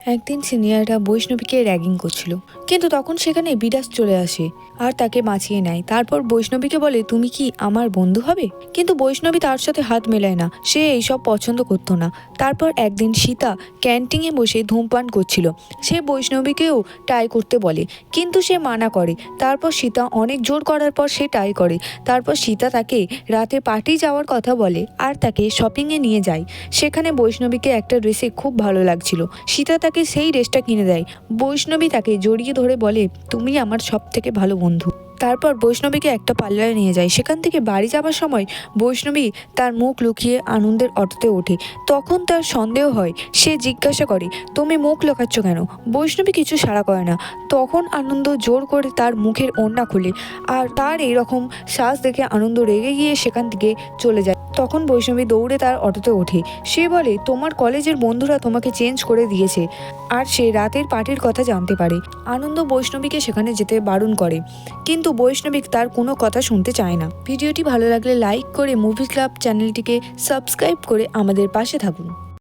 একদিন সিনিয়ররা বৈষ্ণবীকে র্যাগিং করছিল, কিন্তু তখন সেখানে বিরাজ চলে আসে আর তাকে বাঁচিয়ে নেয়। তারপর বৈষ্ণবীকে বলে, তুমি কি আমার বন্ধু হবে? কিন্তু বৈষ্ণবী তার সাথে হাত মেলায় না, সে এইসব পছন্দ করতো না। তারপর একদিন সীতা ক্যান্টিনে বসে ধূমপান করছিল, সে বৈষ্ণবীকেও ট্রাই করতে বলে, কিন্তু সে মানা করে। তারপর সীতা অনেক জোর করার পর সে ট্রাই করে। তারপর সীতা তাকে রাতে পার্টি যাওয়ার কথা বলে আর তাকে শপিংয়ে নিয়ে যায়। সেখানে বৈষ্ণবীকে একটা ড্রেসে খুব ভালো লাগছিল, সীতা তাকে সেই ড্রেসটা কিনে দেয়। বৈষ্ণবী তাকে জড়িয়ে ধরে বলে, তুমি আমার সব থেকে ভালো বন্ধু। তারপর বৈষ্ণবীকে একটা পার্লারে নিয়ে যায়। সেখান থেকে বাড়ি যাওয়ার সময় বৈষ্ণবী তার মুখ লুকিয়ে আনন্দের অটোতে ওঠে। তখন তার সন্দেহ হয়, সে জিজ্ঞাসা করে, তুমি মুখ লুকাচ্ছ কেন? বৈষ্ণবী কিছু সাড়া করে না। তখন আনন্দ জোর করে তার মুখের ওড়না খুলে, আর তার এইরকম সাজ দেখে আনন্দ রেগে গিয়ে সেখান থেকে চলে যায়। তখন বৈষ্ণবী দৌড়ে তার অটোতে ওঠে। সে বলে, তোমার কলেজের বন্ধুরা তোমাকে চেঞ্জ করে দিয়েছে। আর সে রাতের পার্টির কথা জানতে পারে। আনন্দ বৈষ্ণবীকে সেখানে যেতে বারণ করে, কিন্তু বৈষ্ণবী তার কোনো কথা শুনতে চায় না। ভিডিওটি ভালো লাগলে লাইক করে মুভি ক্লাব চ্যানেলটিকে সাবস্ক্রাইব করে আমাদের পাশে থাকুন।